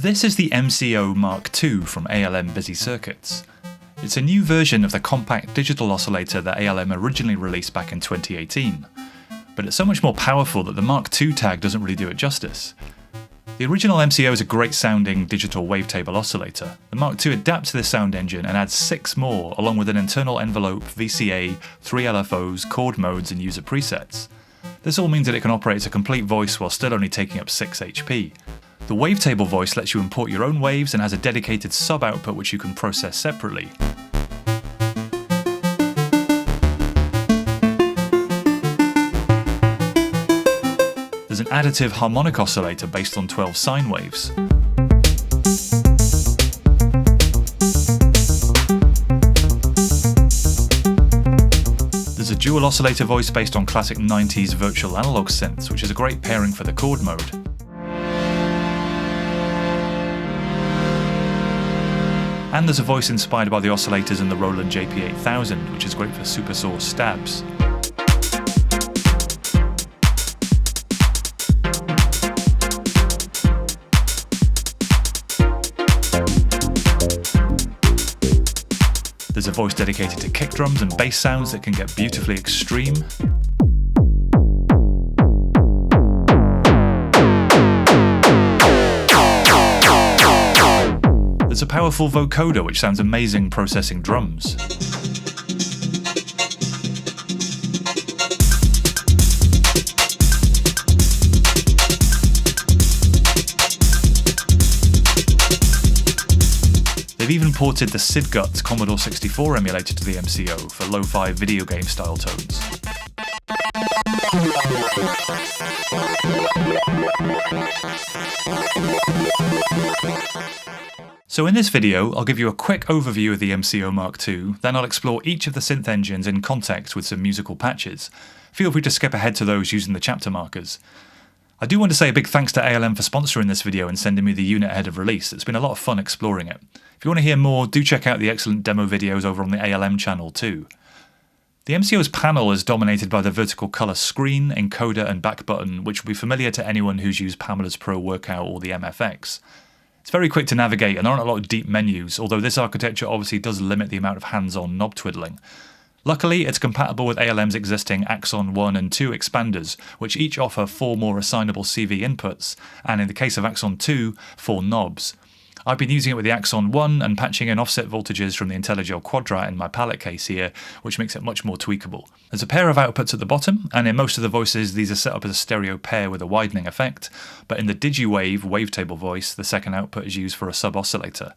This is the MCO MkII from ALM Busy Circuits. It's a new version of the compact digital oscillator that ALM originally released back in 2018, but it's so much more powerful that the MkII tag doesn't really do it justice. The original MCO is a great sounding digital wavetable oscillator. The MkII adapts to this sound engine and adds 6 more, along with an internal envelope, VCA, 3 LFOs, chord modes and user presets. This all means that it can operate as a complete voice while still only taking up 6 HP. The wavetable voice lets you import your own waves and has a dedicated sub-output which you can process separately. There's an additive harmonic oscillator based on 12 sine waves. There's a dual oscillator voice based on classic 90s virtual analog synths, which is a great pairing for the chord mode. And there's a voice inspired by the oscillators in the Roland JP8000, which is great for supersaw stabs. There's a voice dedicated to kick drums and bass sounds that can get beautifully extreme. There's a powerful vocoder which sounds amazing processing drums. They've even ported the SID Guts Commodore 64 emulator to the MCO for lo-fi video game style tones. So in this video, I'll give you a quick overview of the MCO MkII, then I'll explore each of the synth engines in context with some musical patches. Feel free to skip ahead to those using the chapter markers. I do want to say a big thanks to ALM for sponsoring this video and sending me the unit ahead of release. It's been a lot of fun exploring it. If you want to hear more, do check out the excellent demo videos over on the ALM channel too. The MCO's panel is dominated by the vertical colour screen, encoder and back button, which will be familiar to anyone who's used Pamela's Pro Workout or the MFX. It's very quick to navigate and there aren't a lot of deep menus, although this architecture obviously does limit the amount of hands-on knob twiddling. Luckily, it's compatible with ALM's existing Axon 1 and 2 expanders, which each offer 4 more assignable CV inputs, and in the case of Axon 2, 4 knobs. I've been using it with the Axon 1 and patching in offset voltages from the IntelliGel Quadrat in my palette case here, which makes it much more tweakable. There's a pair of outputs at the bottom, and in most of the voices these are set up as a stereo pair with a widening effect, but in the DigiWave wavetable voice, the second output is used for a sub-oscillator.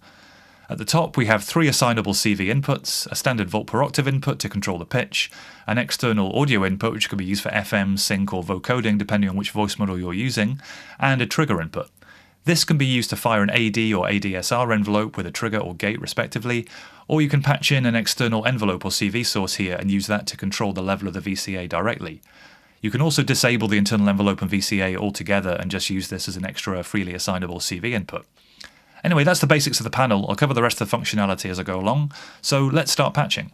At the top we have 3 assignable CV inputs, a standard volt per octave input to control the pitch, an external audio input which can be used for FM, sync or vocoding depending on which voice model you're using, and a trigger input. This can be used to fire an AD or ADSR envelope with a trigger or gate respectively, or you can patch in an external envelope or CV source here and use that to control the level of the VCA directly. You can also disable the internal envelope and VCA altogether and just use this as an extra freely assignable CV input. Anyway, that's the basics of the panel. I'll cover the rest of the functionality as I go along, so let's start patching.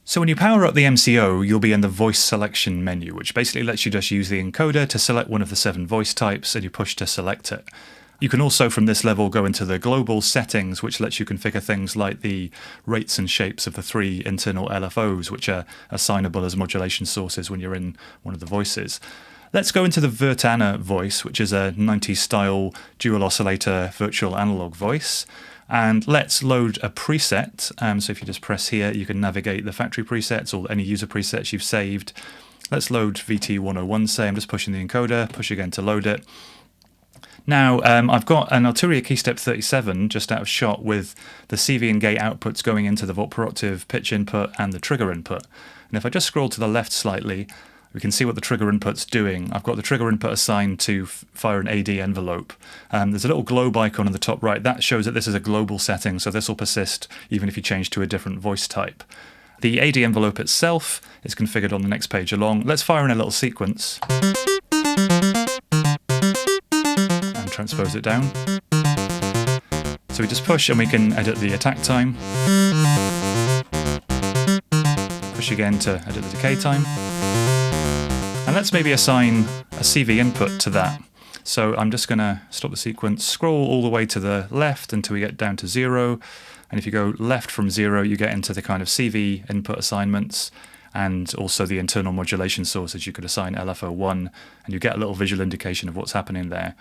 So when you power up the MCO, you'll be in the voice selection menu, which basically lets you just use the encoder to select one of the 7 voice types and you push to select it. You can also from this level go into the global settings, which lets you configure things like the rates and shapes of the 3 internal LFOs, which are assignable as modulation sources when you're in one of the voices. Let's go into the Virtana voice, which is a 90s style dual oscillator virtual analog voice. And let's load a preset. So if you just press here, you can navigate the factory presets or any user presets you've saved. Let's load VT101, say. I'm just pushing the encoder, push again to load it. Now, I've got an Arturia keystep 37 just out of shot with the CV and gate outputs going into the volt per octave pitch input and the trigger input. And if I just scroll to the left slightly, we can see what the trigger input's doing. I've got the trigger input assigned to fire an AD envelope. There's a little globe icon on the top right. That shows that this is a global setting, so this will persist even if you change to a different voice type. The AD envelope itself is configured on the next page along. Let's fire in a little sequence and transpose it down. So we just push and we can edit the attack time. Push again to edit the decay time. And let's maybe assign a CV input to that. So I'm just going to stop the sequence, scroll all the way to the left until we get down to 0. And if you go left from 0, you get into the kind of CV input assignments and also the internal modulation sources. You could assign LFO1 and you get a little visual indication of what's happening there.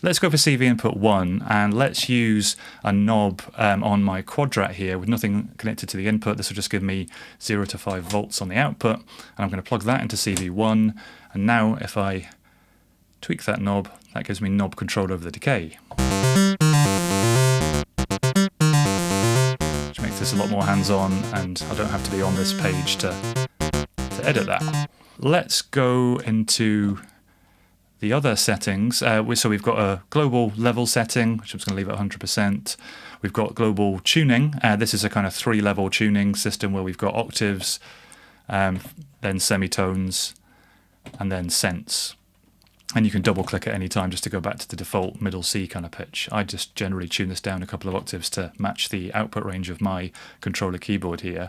Let's go for CV input 1 and let's use a knob on my quadrat here with nothing connected to the input. This will just give me 0 to 5 volts on the output, and I'm going to plug that into CV1. And now if I tweak that knob, that gives me knob control over the decay, which makes this a lot more hands-on, and I don't have to be on this page to edit that. Let's go into the other settings. So we've got a global level setting, which I'm just going to leave at 100%. We've got global tuning. This is a kind of 3-level tuning system where we've got octaves, then semitones, and then cents. And you can double click at any time just to go back to the default middle C kind of pitch. I just generally tune this down a couple of octaves to match the output range of my controller keyboard here.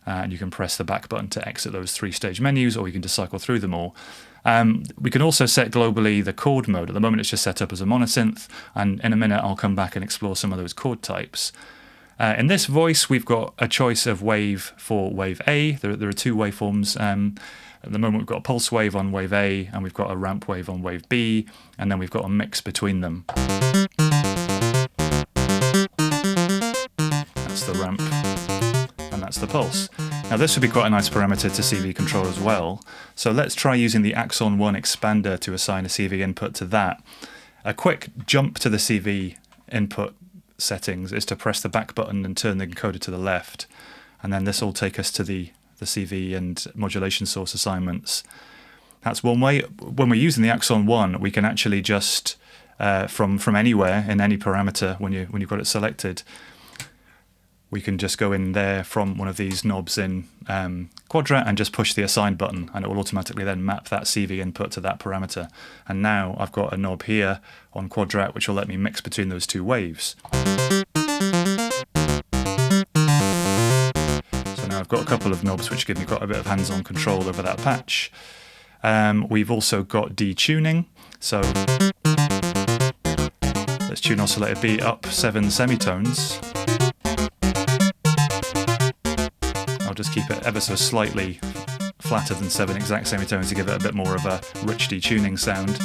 And you can press the back button to exit those 3-stage menus, or you can just cycle through them all. We can also set globally the chord mode. At the moment it's just set up as a monosynth, and in a minute I'll come back and explore some of those chord types. In this voice we've got a choice of wave for wave A. There are 2 waveforms. At the moment we've got a pulse wave on wave A, and we've got a ramp wave on wave B, and then we've got a mix between them. That's the ramp, and that's the pulse. Now this would be quite a nice parameter to CV control as well. So let's try using the Axon 1 expander to assign a CV input to that. A quick jump to the CV input settings is to press the back button and turn the encoder to the left, and then this will take us to the CV and modulation source assignments. That's one way. When we're using the Axon 1, we can actually just from anywhere in any parameter when you've got it selected, we can just go in there from one of these knobs in Quadrat and just push the assign button, and it will automatically then map that CV input to that parameter. And now I've got a knob here on Quadrat which will let me mix between those 2 waves. So now I've got a couple of knobs which give me quite a bit of hands-on control over that patch. We've also got detuning, so let's tune oscillator B up 7 semitones. I'll just keep it ever so slightly flatter than 7 exact semitones to give it a bit more of a rich detuning sound.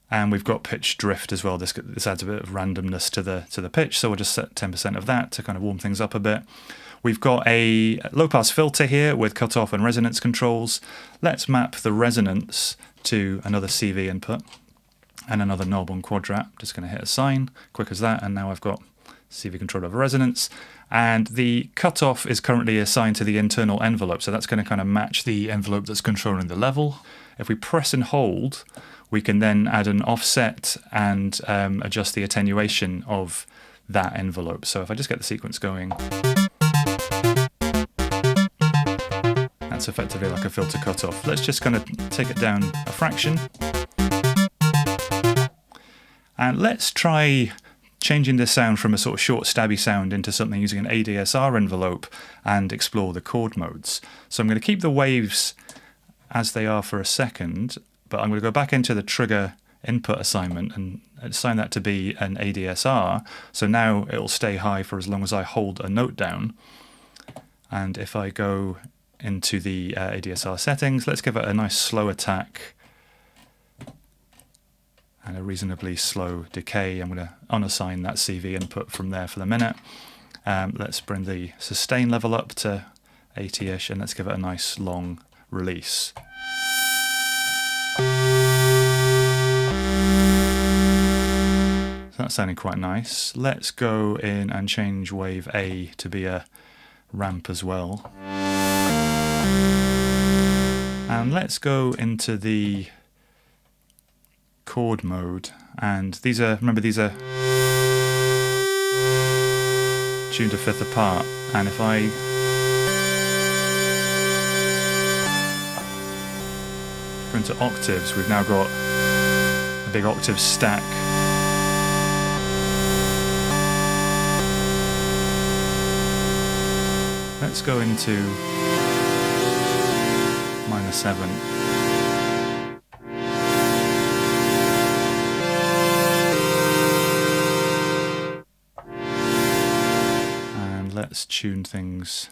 And we've got pitch drift as well. This adds a bit of randomness to the pitch, so we'll just set 10% of that to kind of warm things up a bit. We've got a low-pass filter here with cutoff and resonance controls. Let's map the resonance to another CV input and another knob on Quadrat. Just going to hit assign, quick as that, and now I've got CV control over resonance. And the cutoff is currently assigned to the internal envelope, so that's going to kind of match the envelope that's controlling the level. If we press and hold, we can then add an offset and adjust the attenuation of that envelope. So if I just get the sequence going, that's effectively like a filter cutoff. Let's just kind of take it down a fraction. And let's try changing this sound from a sort of short stabby sound into something using an ADSR envelope and explore the chord modes. So I'm going to keep the waves as they are for a second, but I'm going to go back into the trigger input assignment and assign that to be an ADSR. So now it will stay high for as long as I hold a note down. And if I go into the ADSR settings, let's give it a nice slow attack and a reasonably slow decay. I'm going to unassign that CV input from there for the minute. Let's bring the sustain level up to 80-ish, and let's give it a nice long release. So that's sounding quite nice. Let's go in and change wave A to be a ramp as well. And let's go into the chord mode, and remember these are tuned a fifth apart, and if I go into octaves, we've now got a big octave stack. Let's go into 7. And let's tune things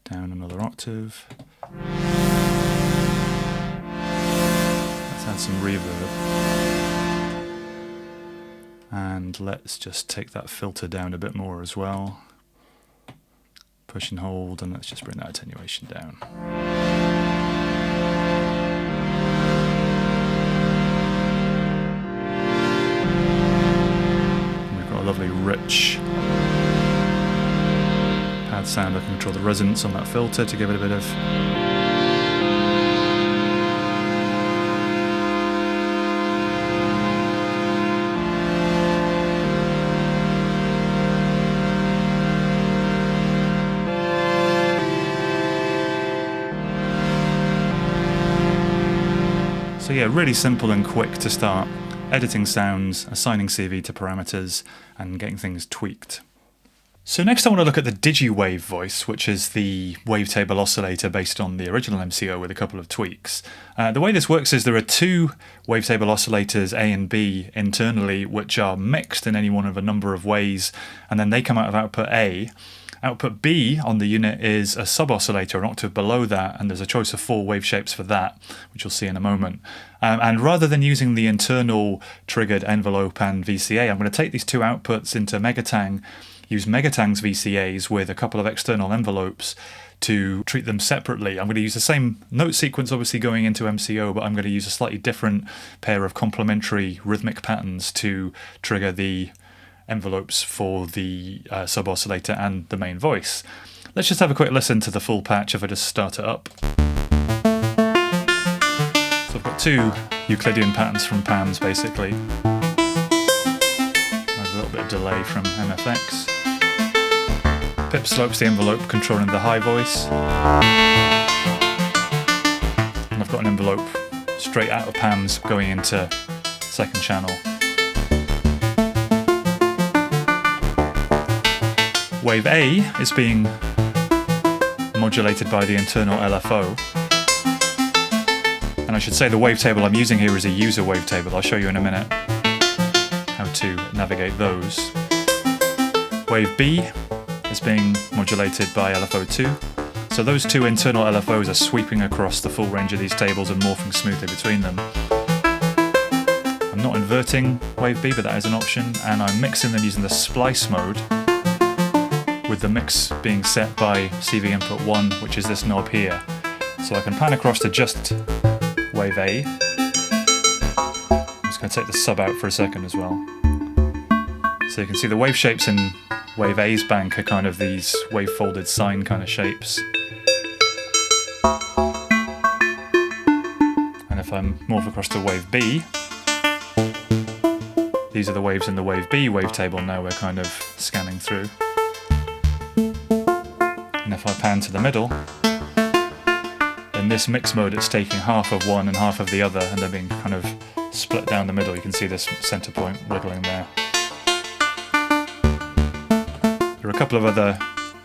down another octave. Let's add some reverb. And let's just take that filter down a bit more as well. Push and hold, and let's just bring that attenuation down. And we've got a lovely rich pad sound. I can control the resonance on that filter to give it a bit of So yeah, really simple and quick to start editing sounds, assigning CV to parameters, and getting things tweaked. So next I want to look at the DigiWave voice, which is the wavetable oscillator based on the original MCO with a couple of tweaks. The way this works is there are two wavetable oscillators, A and B, internally, which are mixed in any one of a number of ways, and then they come out of output A. Output B on the unit is a sub-oscillator, an octave below that, and there's a choice of 4 wave shapes for that, which you'll see in a moment. And rather than using the internal triggered envelope and VCA, I'm going to take these two outputs into Megatang, use Megatang's VCAs with a couple of external envelopes to treat them separately. I'm going to use the same note sequence obviously going into MCO, but I'm going to use a slightly different pair of complementary rhythmic patterns to trigger the envelopes for the sub-oscillator and the main voice. Let's just have a quick listen to the full patch if I just start it up. So I've got two Euclidean patterns from PAMs basically. There's a little bit of delay from MFX. Pip slopes the envelope controlling the high voice. And I've got an envelope straight out of PAMs going into second channel. Wave A is being modulated by the internal LFO. And I should say the wavetable I'm using here is a user wavetable. I'll show you in a minute how to navigate those. Wave B is being modulated by LFO2. So those two internal LFOs are sweeping across the full range of these tables and morphing smoothly between them. I'm not inverting Wave B, but that is an option, and I'm mixing them using the splice mode, with the mix being set by CV input 1, which is this knob here. So I can pan across to just wave A. I'm just going to take the sub out for a second as well. So you can see the wave shapes in wave A's bank are kind of these wave folded sine kind of shapes. And if I morph across to wave B, these are the waves in the wave B wavetable now we're kind of scanning through. And if I pan to the middle, in this mix mode it's taking half of one and half of the other, and they're being kind of split down the middle. You can see this center point wiggling there. There are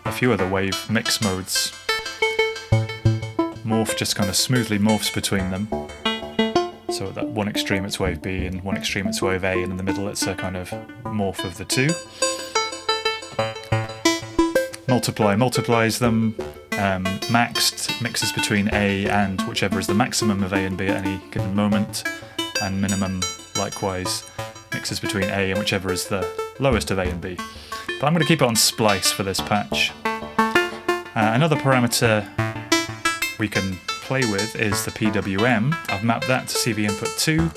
a few other wave mix modes. Morph just kind of smoothly morphs between them. So at that one extreme it's wave B, and one extreme it's wave A, and in the middle it's a kind of morph of the two. Multiply multiplies them, maxed mixes between A and whichever is the maximum of A and B at any given moment, and minimum likewise mixes between A and whichever is the lowest of A and B. But I'm going to keep it on splice for this patch. Another parameter we can play with is the PWM. I've mapped that to CV input 2,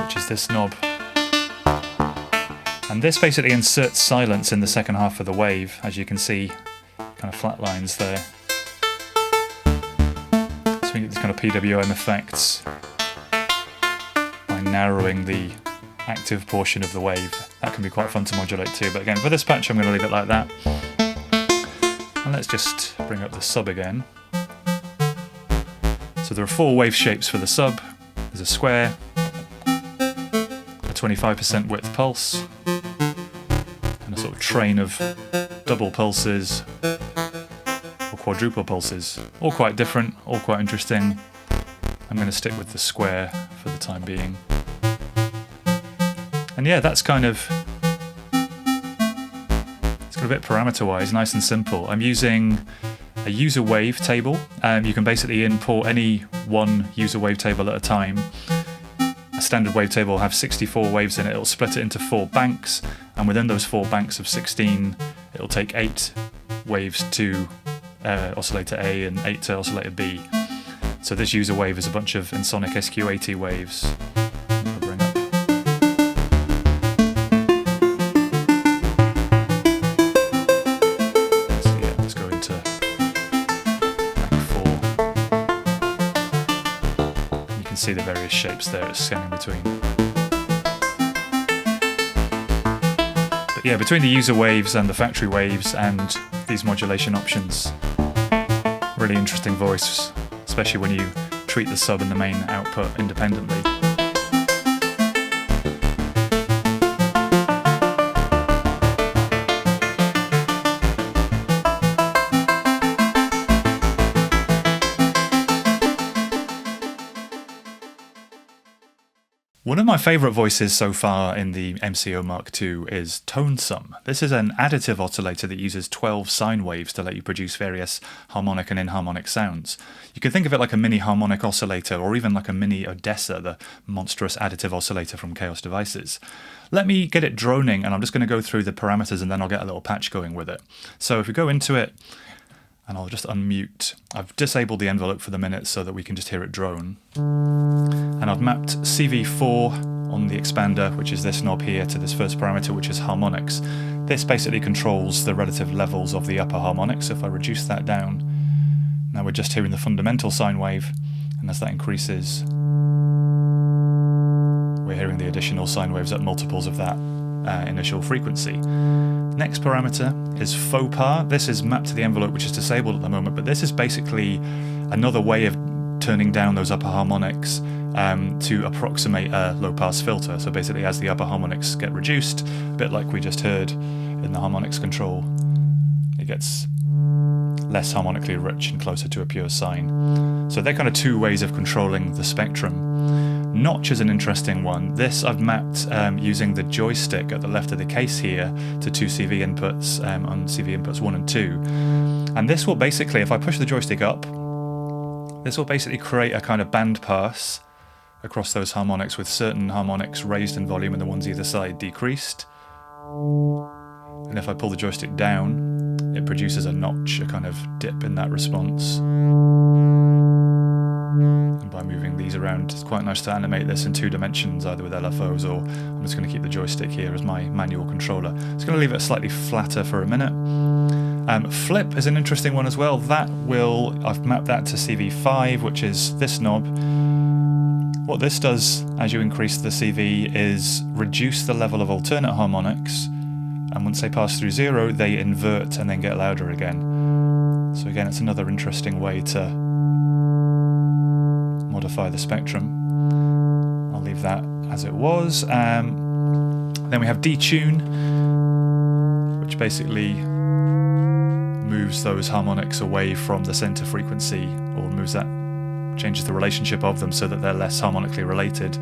which is this knob. And this basically inserts silence in the second half of the wave, as you can see, kind of flat lines there. So we get these kind of PWM effects by narrowing the active portion of the wave. That can be quite fun to modulate too, but again, for this patch I'm going to leave it like that. And let's just bring up the sub again. So there are 4 wave shapes for the sub. There's a square, a 25% width pulse, and a sort of train of double pulses, or quadruple pulses. All quite different, all quite interesting. I'm going to stick with the square for the time being. And yeah, that's kind of... it's got a bit parameter-wise, nice and simple. I'm using a user wave table. You can basically import any one user wave table at a time. A standard wavetable will have 64 waves in it. It'll split it into 4 banks, and within those 4 banks of 16, it'll take 8 waves to oscillator A and 8 to oscillator B. So this user wave is a bunch of Ensoniq SQ80 waves. I'll bring up. So yeah, let's go into bank 4. You can see the various shapes there it's scanning between. But yeah, between the user waves and the factory waves and these modulation options, really interesting voice, especially when you treat the sub and the main output independently. One of my favourite voices so far in the MCO MkII is ToneSum. This is an additive oscillator that uses 12 sine waves to let you produce various harmonic and inharmonic sounds. You can think of it like a mini harmonic oscillator, or even like a mini Odessa, the monstrous additive oscillator from Chaos Devices. Let me get it droning, and I'm just going to go through the parameters and then I'll get a little patch going with it. So if we go into it, and I'll just unmute. I've disabled the envelope for the minute so that we can just hear it drone. And I've mapped CV4 on the expander, which is this knob here, to this first parameter, which is harmonics. This basically controls the relative levels of the upper harmonics. So if I reduce that down, now we're just hearing the fundamental sine wave, and as that increases, we're hearing the additional sine waves at multiples of that initial frequency. Next parameter is faux pas. This is mapped to the envelope, which is disabled at the moment, but this is basically another way of turning down those upper harmonics to approximate a low-pass filter. So basically, as the upper harmonics get reduced, a bit like we just heard in the harmonics control, it gets less harmonically rich and closer to a pure sine. So they're kind of two ways of controlling the spectrum. Notch is an interesting one. This I've mapped using the joystick at the left of the case here to 2 CV inputs on CV inputs 1 and 2. And this will basically, if I push the joystick up, this will basically create a kind of band pass across those harmonics, with certain harmonics raised in volume and the ones either side decreased. And if I pull the joystick down, it produces a notch, a kind of dip in that response. And by moving these around, it's quite nice to animate this in 2 dimensions, either with LFOs, or I'm just going to keep the joystick here as my manual controller. It's going to leave it slightly flatter for a minute. Flip is an interesting one as well. I've mapped that to CV5, which is this knob. What this does as you increase the CV is reduce the level of alternate harmonics, and once they pass through 0, they invert and then get louder again. So again, it's another interesting way to modify the spectrum. I'll leave that as it was. Then we have detune, which basically moves those harmonics away from the center frequency, or changes the relationship of them so that they're less harmonically related.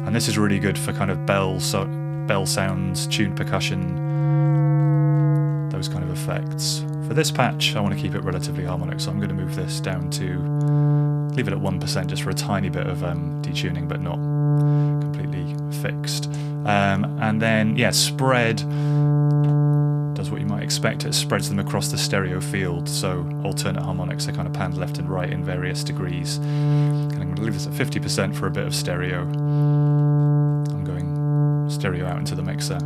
And this is really good for kind of bell sounds, tuned percussion, those kind of effects. For this patch, I want to keep it relatively harmonic, so I'm going to move this down to, leave it at 1% just for a tiny bit of detuning, but not completely fixed. And then, yeah, spread does what you might expect. It spreads them across the stereo field, so alternate harmonics are kind of panned left and right in various degrees. And I'm going to leave this at 50% for a bit of stereo. I'm going stereo out into the mixer.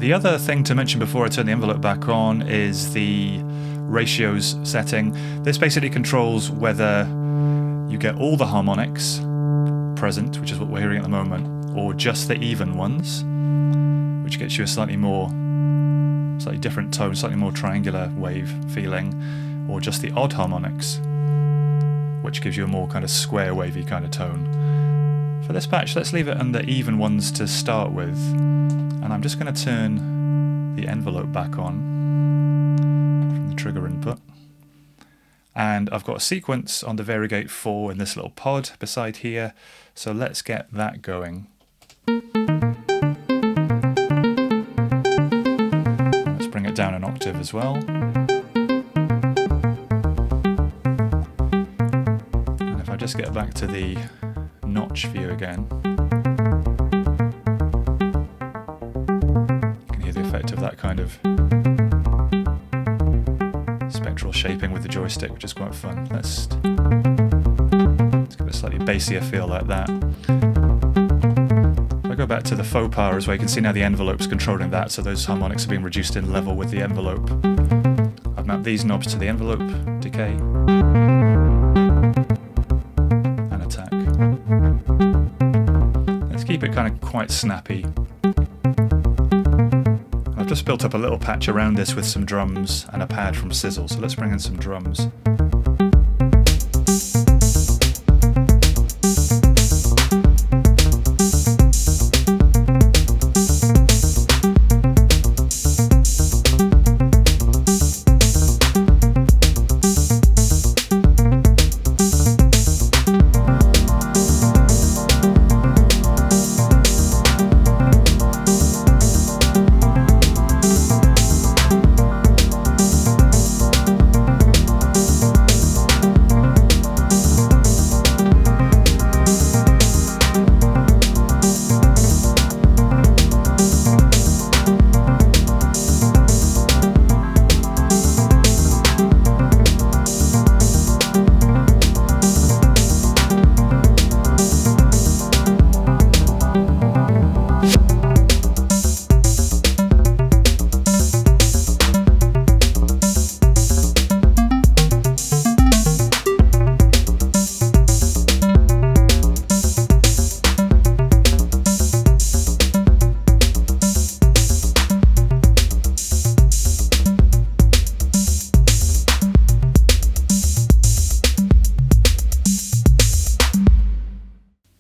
The other thing to mention before I turn the envelope back on is the ratios setting. This basically controls whether you get all the harmonics present, which is what we're hearing at the moment, or just the even ones, which gets you a slightly different tone, slightly more triangular wave feeling, or just the odd harmonics, which gives you a more kind of square wavy kind of tone. For this patch, let's leave it on the even ones to start with, and I'm just going to turn the envelope back on from the trigger input. And I've got a sequence on the variegate 4 in this little pod beside here. So let's get that going. Let's bring it down an octave as well. And if I just get back to the notch view again, you can hear the effect of that kind of spectral shaping with the joystick, which is quite fun. Let's give it a slightly bassier feel like that. If I go back to the faux pas as well, you can see now the envelope's controlling that, so those harmonics are being reduced in level with the envelope. I've mapped these knobs to the envelope, decay, and attack. Let's keep it kind of quite snappy. I've just built up a little patch around this with some drums and a pad from Sizzle, so let's bring in some drums.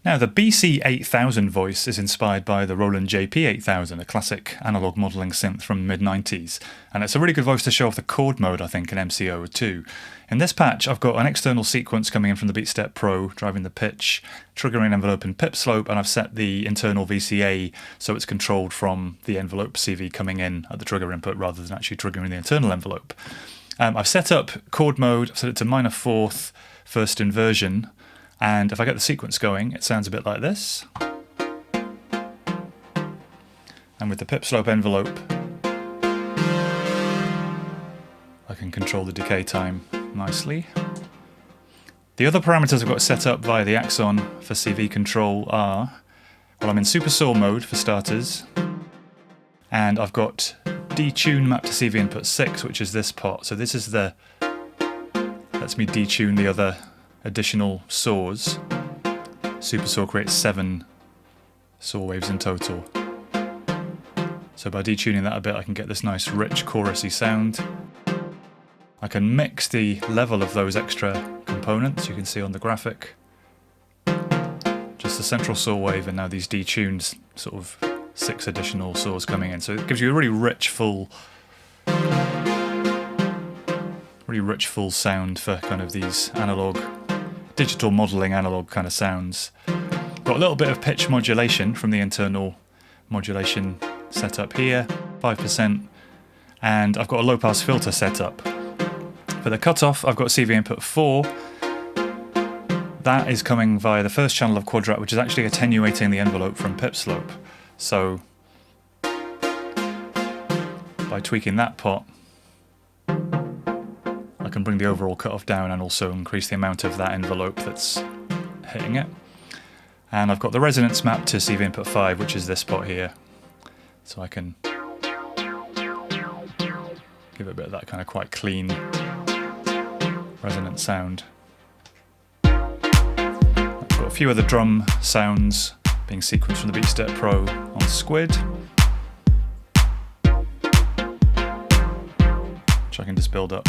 Now, the BC8000 voice is inspired by the Roland JP8000, a classic analog modelling synth from the mid-90s, and it's a really good voice to show off the chord mode, I think, in MCO too. In this patch, I've got an external sequence coming in from the BeatStep Pro, driving the pitch, triggering envelope and pip slope, and I've set the internal VCA so it's controlled from the envelope CV coming in at the trigger input rather than actually triggering the internal envelope. I've set up chord mode, I've set it to minor fourth, first inversion, and if I get the sequence going, it sounds a bit like this. And with the pip slope envelope, I can control the decay time nicely. The other parameters I've got set up via the Axon for CV control are, well, I'm in supersaw mode for starters, and I've got detune mapped to CV input 6, which is this pot. So this is the, lets me detune the other additional saws. Supersaw creates 7 saw waves in total. So by detuning that a bit, I can get this nice rich chorusy sound. I can mix the level of those extra components you can see on the graphic. Just the central saw wave and now these detuned sort of 6 additional saws coming in. So it gives you a really rich full sound for kind of these analog, digital modelling analog kind of sounds. Got a little bit of pitch modulation from the internal modulation setup here, 5%, and I've got a low pass filter set up. For the cutoff, I've got CV input 4. That is coming via the first channel of Quadrat, which is actually attenuating the envelope from pip slope. So by tweaking that pot, I can bring the overall cutoff down and also increase the amount of that envelope that's hitting it. And I've got the resonance mapped to CV input 5, which is this pot here. So I can give it a bit of that kind of quite clean resonant sound. I've got a few other drum sounds being sequenced from the BeatStep Pro on Squid, which I can just build up.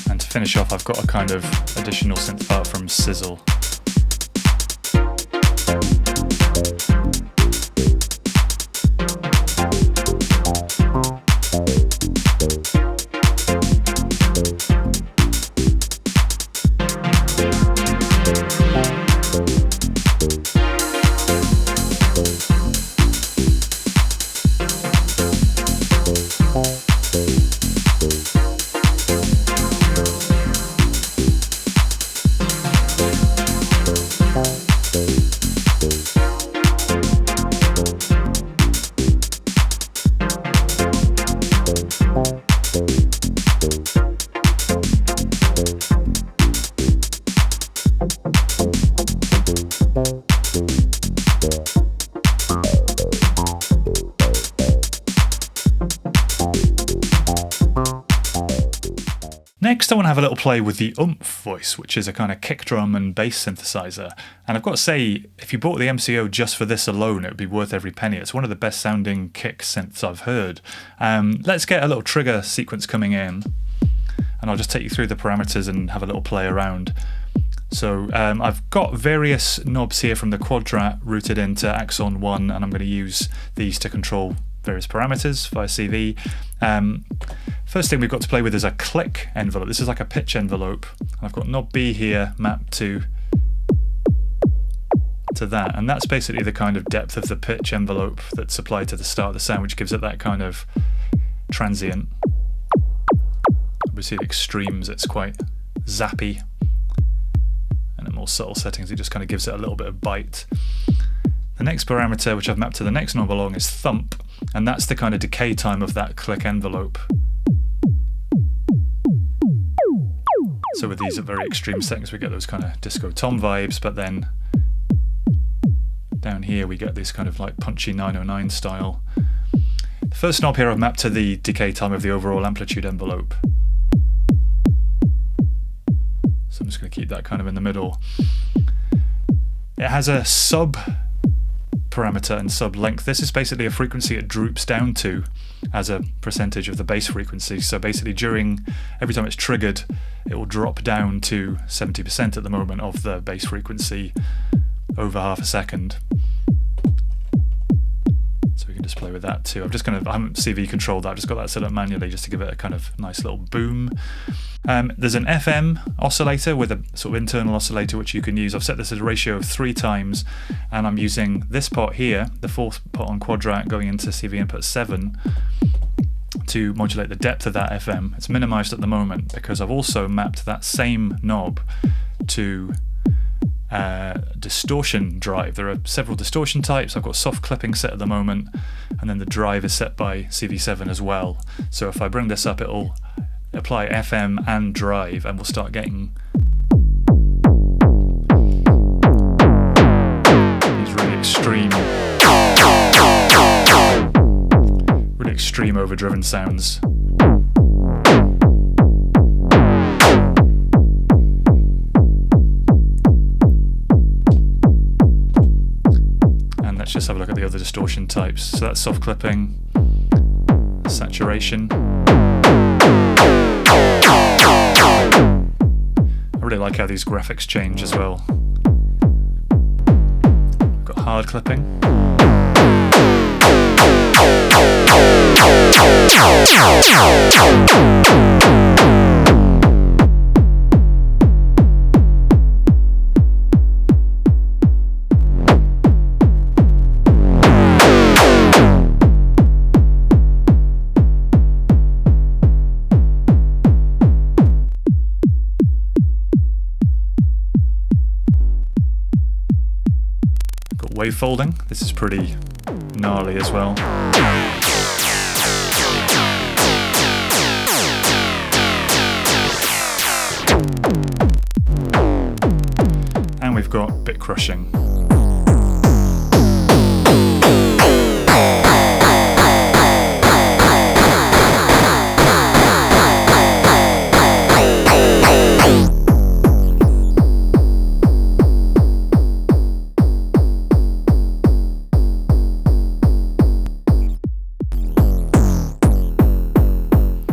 And to finish off, I've got a kind of additional synth part from Sizzle. Next, I want to have a little play with the Oomph voice, which is a kind of kick drum and bass synthesizer. And I've got to say, if you bought the MCO just for this alone, it would be worth every penny. It's one of the best sounding kick synths I've heard. Let's get a little trigger sequence coming in, and I'll just take you through the parameters and have a little play around. So I've got various knobs here from the Quadrat routed into Axon 1, and I'm going to use these to control various parameters via CV. First thing we've got to play with is a click envelope. This is like a pitch envelope. I've got knob B here mapped to that, and that's basically the kind of depth of the pitch envelope that's applied to the start of the sound, which gives it that kind of transient. Obviously at extremes it's quite zappy, and at more subtle settings it just kind of gives it a little bit of bite. The next parameter, which I've mapped to the next knob along, is thump, and that's the kind of decay time of that click envelope. So with these at very extreme settings we get those kind of disco tom vibes, but then down here we get this kind of like punchy 909 style. The first knob here I've mapped to the decay time of the overall amplitude envelope. So I'm just going to keep that kind of in the middle. It has a sub parameter and sub length. This is basically a frequency it droops down to as a percentage of the bass frequency. So basically every time it's triggered, it will drop down to 70% at the moment of the bass frequency over half a second. So we can just play with that too. I haven't CV controlled that, I've just got that set up manually just to give it a kind of nice little boom. There's an FM oscillator with a sort of internal oscillator which you can use. I've set this as a ratio of 3 times, and I'm using this pot here, the fourth pot on Quadrat going into CV input 7, to modulate the depth of that FM. It's minimized at the moment because I've also mapped that same knob to distortion drive. There are several distortion types. I've got soft clipping set at the moment, and then the drive is set by CV7 as well. So if I bring this up, it'll apply FM and drive, and we'll start getting these really extreme overdriven sounds. And let's just have a look at the other distortion types. So that's soft clipping, saturation. I really like how these graphics change as well. We've got hard clipping. Wave folding. This is pretty gnarly as well. And we've got bit crushing.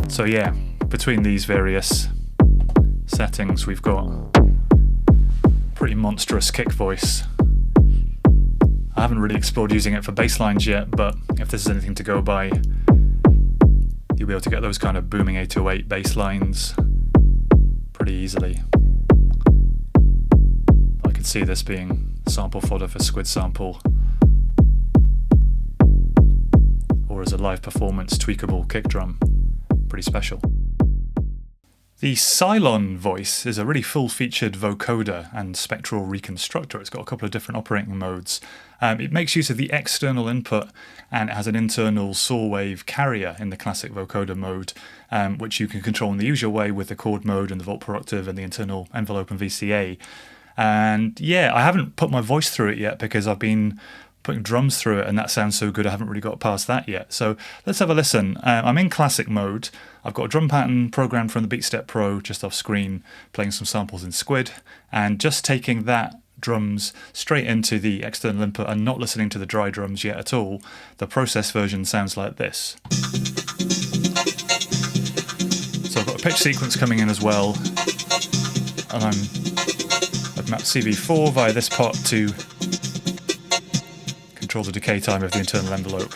So yeah, between these various settings we've got pretty monstrous kick voice. I haven't really explored using it for bass lines yet, but if this is anything to go by, you'll be able to get those kind of booming 808 bass lines pretty easily. I can see this being sample fodder for Squid Sample, or as a live performance tweakable kick drum. Pretty special. The Sylon voice is a really full-featured vocoder and spectral reconstructor. It's got a couple of different operating modes. It makes use of the external input, and it has an internal saw wave carrier in the classic vocoder mode, which you can control in the usual way with the chord mode and the volt per octave and the internal envelope and VCA. And yeah, I haven't put my voice through it yet because I've been putting drums through it, and that sounds so good I haven't really got past that yet. So let's have a listen. I'm in classic mode. I've got a drum pattern programmed from the BeatStep Pro just off screen, playing some samples in Squid, and just taking that drums straight into the external input and not listening to the dry drums yet at all. The processed version sounds like this. So I've got a pitch sequence coming in as well, and I've mapped CV4 via this pot to control the decay time of the internal envelope.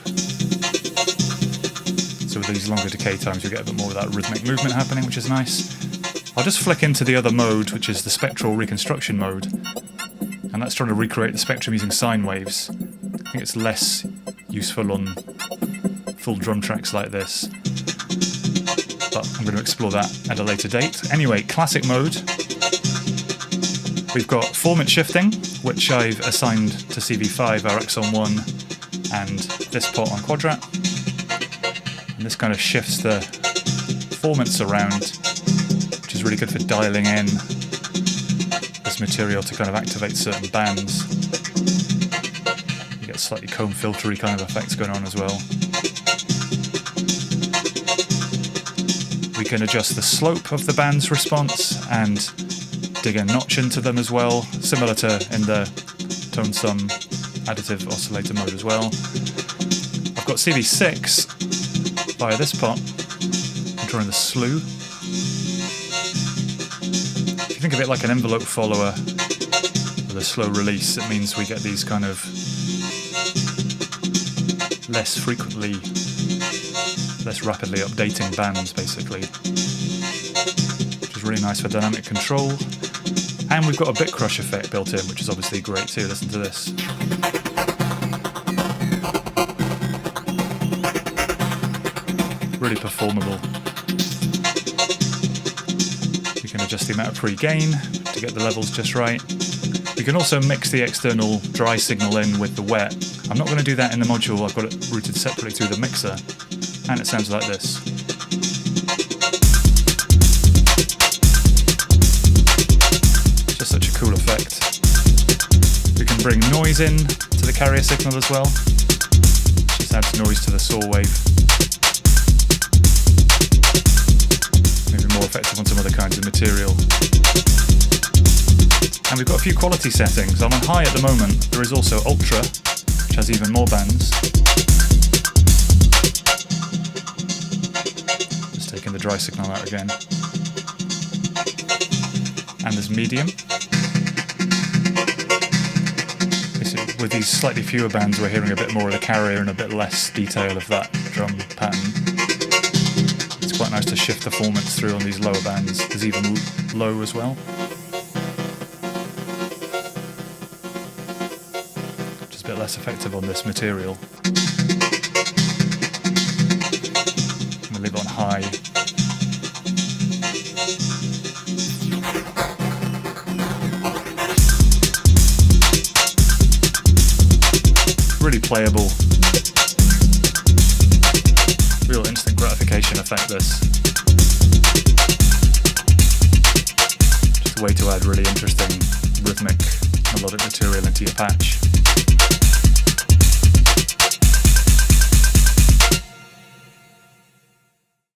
So with these longer decay times you get a bit more of that rhythmic movement happening, which is nice. I'll just flick into the other mode, which is the spectral reconstruction mode, and that's trying to recreate the spectrum using sine waves. I think it's less useful on full drum tracks like this, but I'm going to explore that at a later date. Anyway, classic mode. We've got formant shifting, which I've assigned to CV5, RX on 1, and this pot on Quadrat. And this kind of shifts the formants around, which is really good for dialing in this material to kind of activate certain bands. You get slightly comb filtery kind of effects going on as well. We can adjust the slope of the band's response and dig a notch into them as well, similar to in the ToneSum additive oscillator mode as well. I've got CV6 via this pot, controlling the slew. If you think of it like an envelope follower with a slow release, it means we get these kind of less rapidly updating bands, basically, which is really nice for dynamic control. And we've got a bit crush effect built in, which is obviously great too. Listen to this. Really performable. We can adjust the amount of pre-gain to get the levels just right. We can also mix the external dry signal in with the wet. I'm not going to do that in the module, I've got it routed separately through the mixer, and it sounds like this. Just such a cool effect. We can bring noise in to the carrier signal as well. Just adds noise to the saw wave. Maybe more effective on some other kinds of material. And we've got a few quality settings. I'm on high at the moment. There is also ultra, which has even more bands. Just taking the dry signal out again. And there's medium. With these slightly fewer bands, we're hearing a bit more of the carrier and a bit less detail of that drum pattern. It's quite nice to shift the formants through on these lower bands. There's even low as well. Just a bit less effective on this material. I'm going to leave it on high. Really playable. Real instant gratification effect, this. Just a way to add really interesting rhythmic melodic material into your patch.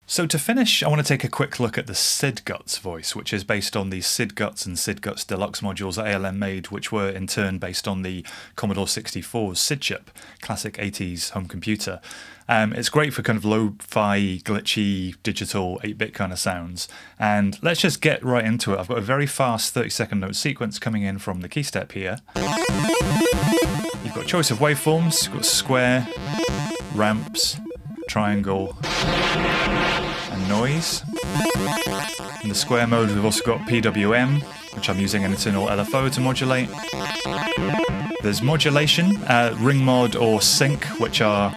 So to finish, I want to take a quick look at the SID Guts voice, which is based on the SID Guts and SID Guts Deluxe modules that ALM made, which were in turn based on the Commodore 64's SID chip, classic 80s home computer. It's great for kind of lo-fi, glitchy, digital, 8-bit kind of sounds. And let's just get right into it. I've got a very fast 30-second note sequence coming in from the keystep here. You've got a choice of waveforms. You've got square, ramps, triangle, and noise. In the square mode, we've also got PWM, which I'm using an internal LFO to modulate. There's modulation, ring mod or sync, which are,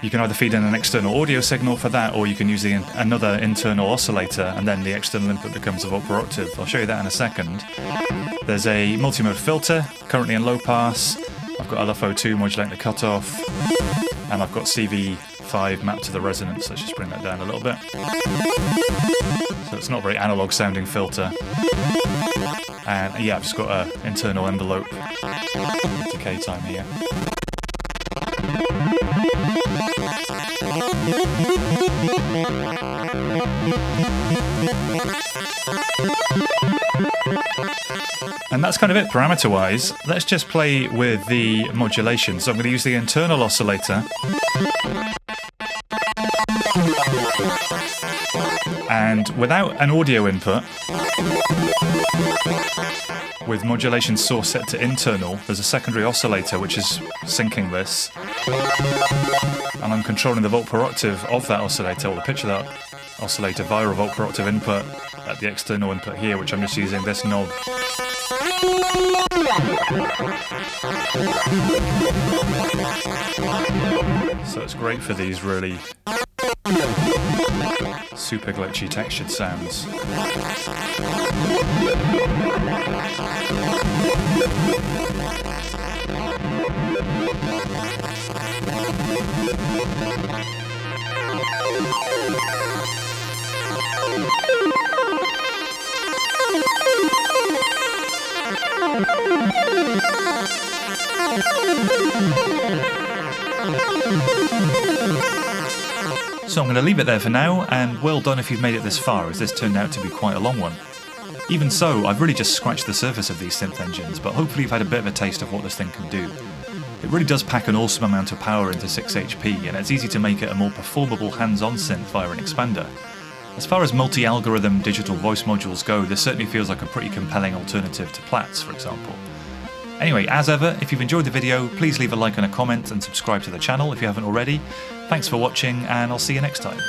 you can either feed in an external audio signal for that, or you can use another internal oscillator, and then the external input becomes a vocal octave. I'll show you that in a second. There's a multi-mode filter, currently in low pass. I've got LFO2 modulating the cutoff, and I've got CV5 mapped to the resonance. Let's just bring that down a little bit. So it's not a very analog sounding filter. And yeah, I've just got an internal envelope decay time here. And that's kind of it parameter-wise. Let's just play with the modulation. So I'm going to use the internal oscillator. And without an audio input, with modulation source set to internal, there's a secondary oscillator which is syncing this. And I'm controlling the volt per octave of that oscillator, or the pitch of that oscillator, via a volt per octave input at the external input here, which I'm just using this knob. So it's great for these really super glitchy textured sounds. So I'm going to leave it there for now, and well done if you've made it this far, as this turned out to be quite a long one. Even so, I've really just scratched the surface of these synth engines, but hopefully you've had a bit of a taste of what this thing can do. It really does pack an awesome amount of power into 6 HP, and it's easy to make it a more performable hands-on synth via an expander. As far as multi-algorithm digital voice modules go, this certainly feels like a pretty compelling alternative to Platts, for example. Anyway, as ever, if you've enjoyed the video, please leave a like and a comment and subscribe to the channel if you haven't already. Thanks for watching, and I'll see you next time.